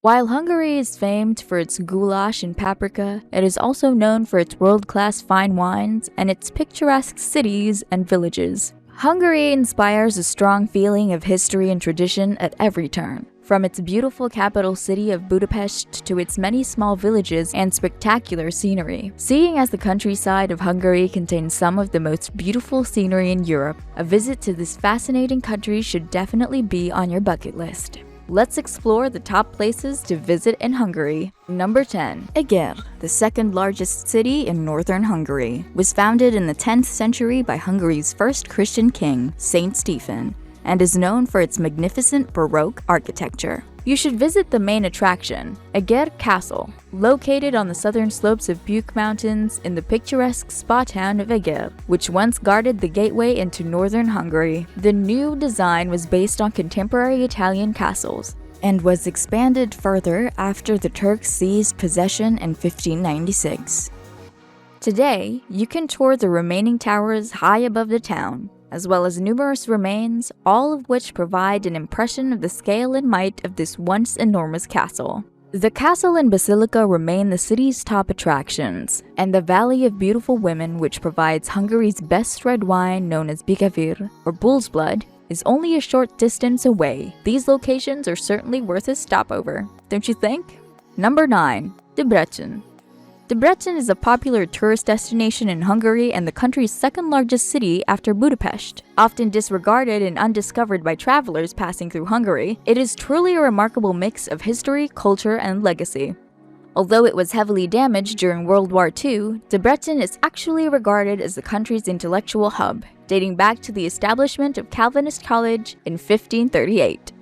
While Hungary is famed for its goulash and paprika, it is also known for its world-class fine wines and its picturesque cities and villages. Hungary inspires a strong feeling of history and tradition at every turn. From its beautiful capital city of Budapest to its many small villages and spectacular scenery. Seeing as the countryside of Hungary contains some of the most beautiful scenery in Europe, a visit to this fascinating country should definitely be on your bucket list. Let's explore the top places to visit in Hungary. Number 10. Eger, the second largest city in northern Hungary, was founded in the 10th century by Hungary's first Christian king, Saint Stephen, and is known for its magnificent Baroque architecture. You should visit the main attraction, Eger Castle, located on the southern slopes of Bükk Mountains in the picturesque spa town of Eger, which once guarded the gateway into northern Hungary. The new design was based on contemporary Italian castles and was expanded further after the Turks seized possession in 1596. Today, you can tour the remaining towers high above the town, as well as numerous remains, all of which provide an impression of the scale and might of this once enormous castle. The castle and basilica remain the city's top attractions, and the Valley of Beautiful Women, which provides Hungary's best red wine known as Bikavir, or bull's blood, is only a short distance away. These locations are certainly worth a stopover, don't you think? Number 9. Debrecen. Debrecen is a popular tourist destination in Hungary and the country's second largest city after Budapest. Often disregarded and undiscovered by travelers passing through Hungary, it is truly a remarkable mix of history, culture, and legacy. Although it was heavily damaged during World War II, Debrecen is actually regarded as the country's intellectual hub, dating back to the establishment of Calvinist College in 1538.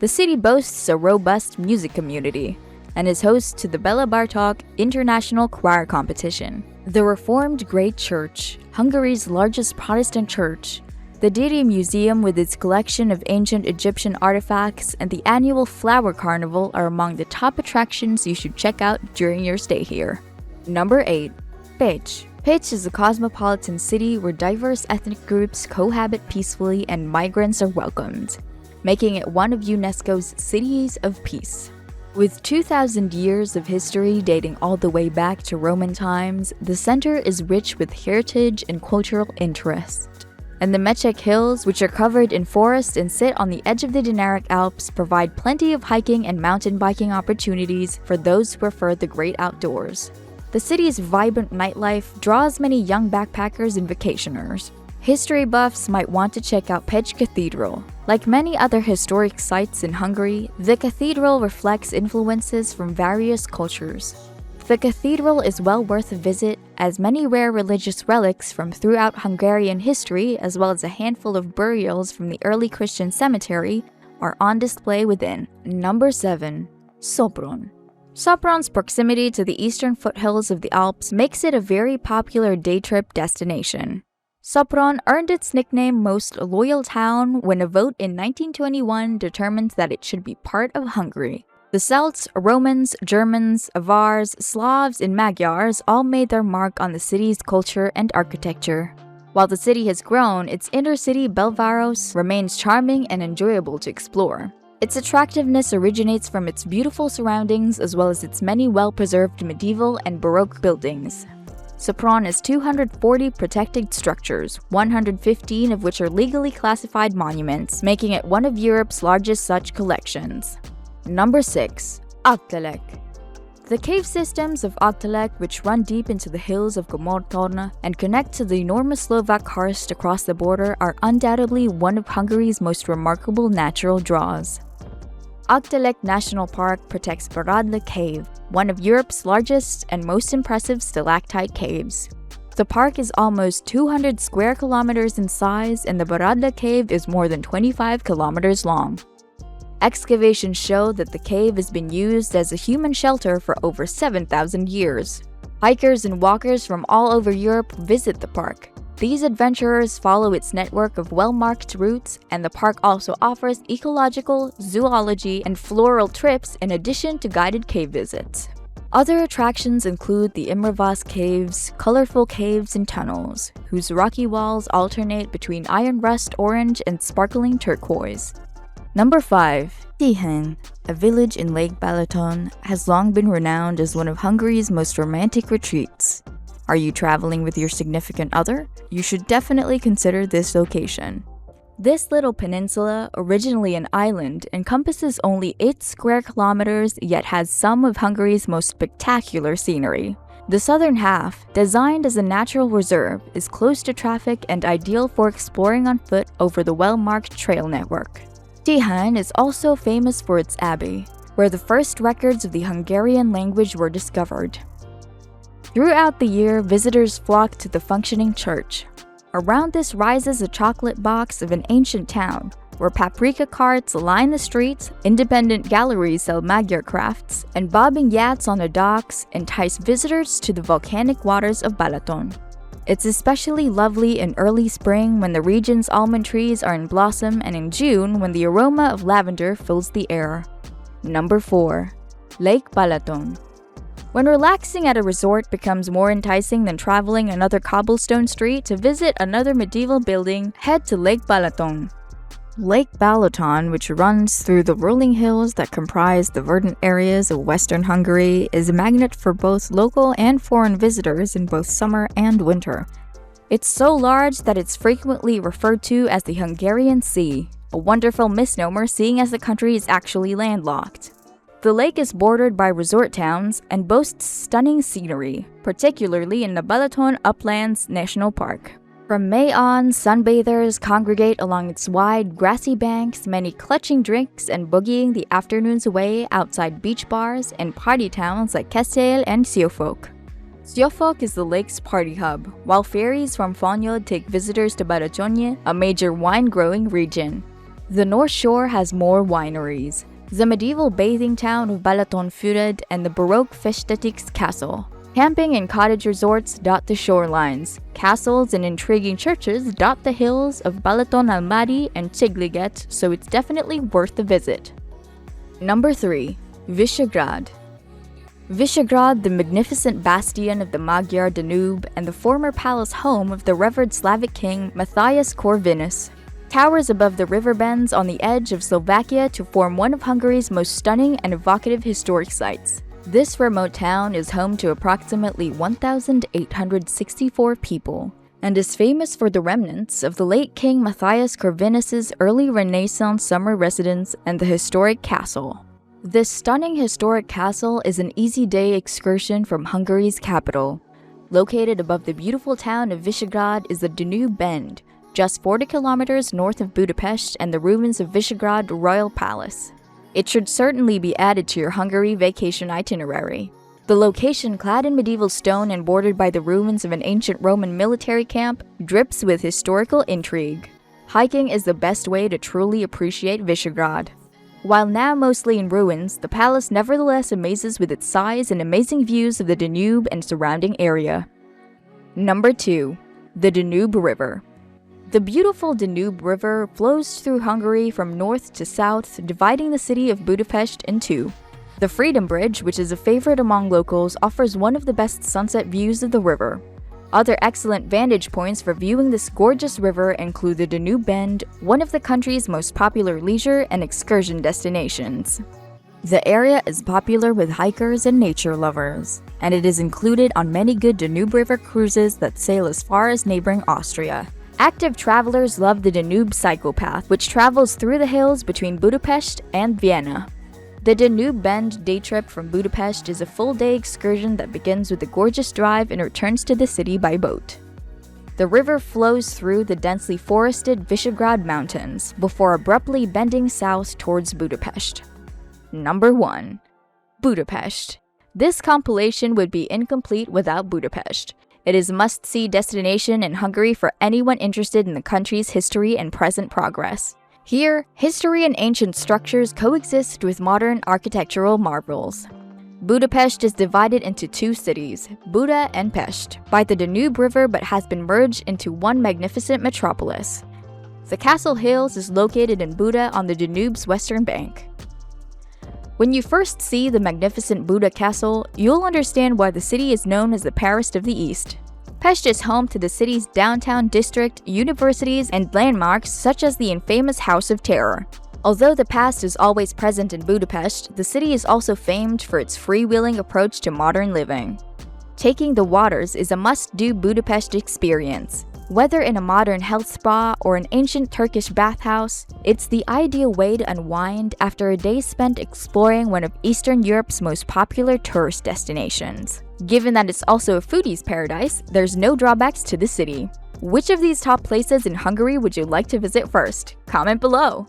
The city boasts a robust music community, and is host to the Bela Bartok International Choir Competition. The Reformed Great Church, Hungary's largest Protestant church, the Diri Museum with its collection of ancient Egyptian artifacts, and the annual Flower Carnival are among the top attractions you should check out during your stay here. Number 8. Pécs. Pécs is a cosmopolitan city where diverse ethnic groups cohabit peacefully and migrants are welcomed, making it one of UNESCO's Cities of Peace. With 2,000 years of history dating all the way back to Roman times, the center is rich with heritage and cultural interest. And the Mechek Hills, which are covered in forest and sit on the edge of the Dinaric Alps, provide plenty of hiking and mountain biking opportunities for those who prefer the great outdoors. The city's vibrant nightlife draws many young backpackers and vacationers. History buffs might want to check out Pécs Cathedral. Like many other historic sites in Hungary, the cathedral reflects influences from various cultures. The cathedral is well worth a visit, as many rare religious relics from throughout Hungarian history, as well as a handful of burials from the early Christian cemetery, are on display within. Number 7. Sopron. Sopron's proximity to the eastern foothills of the Alps makes it a very popular day trip destination. Sopron earned its nickname Most Loyal Town when a vote in 1921 determined that it should be part of Hungary. The Celts, Romans, Germans, Avars, Slavs, and Magyars all made their mark on the city's culture and architecture. While the city has grown, its inner city Belváros remains charming and enjoyable to explore. Its attractiveness originates from its beautiful surroundings as well as its many well-preserved medieval and Baroque buildings. Sopron has 240 protected structures, 115 of which are legally classified monuments, making it one of Europe's largest such collections. Number 6. Agtelek. The cave systems of Agtelek, which run deep into the hills of Gomortorna and connect to the enormous Slovak karst across the border, are undoubtedly one of Hungary's most remarkable natural draws. Agtelek National Park protects Baradla Cave, one of Europe's largest and most impressive stalactite caves. The park is almost 200 square kilometers in size, and the Baradla Cave is more than 25 kilometers long. Excavations show that the cave has been used as a human shelter for over 7,000 years. Hikers and walkers from all over Europe visit the park. These adventurers follow its network of well-marked routes, and the park also offers ecological, zoology, and floral trips in addition to guided cave visits. Other attractions include the Imravasz Caves, colorful caves and tunnels, whose rocky walls alternate between iron rust orange and sparkling turquoise. Number 5. Tihan, a village in Lake Balaton, has long been renowned as one of Hungary's most romantic retreats. Are you traveling with your significant other? You should definitely consider this location. This little peninsula, originally an island, encompasses only 8 square kilometers yet has some of Hungary's most spectacular scenery. The southern half, designed as a natural reserve, is close to traffic and ideal for exploring on foot over the well-marked trail network. Tihan is also famous for its abbey, where the first records of the Hungarian language were discovered. Throughout the year, visitors flock to the functioning church. Around this rises a chocolate box of an ancient town, where paprika carts line the streets, independent galleries sell Magyar crafts, and bobbing yachts on the docks entice visitors to the volcanic waters of Balaton. It's especially lovely in early spring when the region's almond trees are in blossom and in June when the aroma of lavender fills the air. Number 4. Lake Balaton. When relaxing at a resort becomes more enticing than traveling another cobblestone street to visit another medieval building, head to Lake Balaton. Lake Balaton, which runs through the rolling hills that comprise the verdant areas of western Hungary, is a magnet for both local and foreign visitors in both summer and winter. It's so large that it's frequently referred to as the Hungarian Sea, a wonderful misnomer seeing as the country is actually landlocked. The lake is bordered by resort towns and boasts stunning scenery, particularly in the Balaton Uplands National Park. From May on, sunbathers congregate along its wide, grassy banks, many clutching drinks and boogieing the afternoons away outside beach bars and party towns like Kestel and Siófok. Siófok is the lake's party hub, while ferries from Fonyod take visitors to Balatonye, a major wine-growing region. The North Shore has more wineries. The medieval bathing town of Balatonfüred and the Baroque Festetics Castle. Camping and cottage resorts dot the shorelines. Castles and intriguing churches dot the hills of Balaton Almaty and Csigliget, so it's definitely worth a visit. Number 3. Visegrad. Visegrad, the magnificent bastion of the Magyar Danube and the former palace home of the revered Slavic king Matthias Corvinus, towers above the river bends on the edge of Slovakia to form one of Hungary's most stunning and evocative historic sites. This remote town is home to approximately 1,864 people and is famous for the remnants of the late King Matthias Corvinus's early Renaissance summer residence and the historic castle. This stunning historic castle is an easy-day excursion from Hungary's capital. Located above the beautiful town of Visegrad is the Danube Bend, just 40 kilometers north of Budapest and the ruins of Visegrad Royal Palace. It should certainly be added to your Hungary vacation itinerary. The location, clad in medieval stone and bordered by the ruins of an ancient Roman military camp, drips with historical intrigue. Hiking is the best way to truly appreciate Visegrad. While now mostly in ruins, the palace nevertheless amazes with its size and amazing views of the Danube and surrounding area. Number 2. The Danube River. The beautiful Danube River flows through Hungary from north to south, dividing the city of Budapest in two. The Freedom Bridge, which is a favorite among locals, offers one of the best sunset views of the river. Other excellent vantage points for viewing this gorgeous river include the Danube Bend, one of the country's most popular leisure and excursion destinations. The area is popular with hikers and nature lovers, and it is included on many good Danube River cruises that sail as far as neighboring Austria. Active travelers love the Danube cycle path, which travels through the hills between Budapest and Vienna. The Danube Bend day trip from Budapest is a full-day excursion that begins with a gorgeous drive and returns to the city by boat. The river flows through the densely forested Visegrad Mountains before abruptly bending south towards Budapest. Number 1. Budapest. This compilation would be incomplete without Budapest. It is a must-see destination in Hungary for anyone interested in the country's history and present progress. Here, history and ancient structures coexist with modern architectural marvels. Budapest is divided into two cities, Buda and Pest, by the Danube River but has been merged into one magnificent metropolis. The Castle Hills is located in Buda on the Danube's western bank. When you first see the magnificent Buda Castle, you'll understand why the city is known as the Paris of the East. Pest is home to the city's downtown district, universities, and landmarks such as the infamous House of Terror. Although the past is always present in Budapest, the city is also famed for its freewheeling approach to modern living. Taking the waters is a must-do Budapest experience. Whether in a modern health spa or an ancient Turkish bathhouse, it's the ideal way to unwind after a day spent exploring one of Eastern Europe's most popular tourist destinations. Given that it's also a foodie's paradise, there's no drawbacks to the city. Which of these top places in Hungary would you like to visit first? Comment below!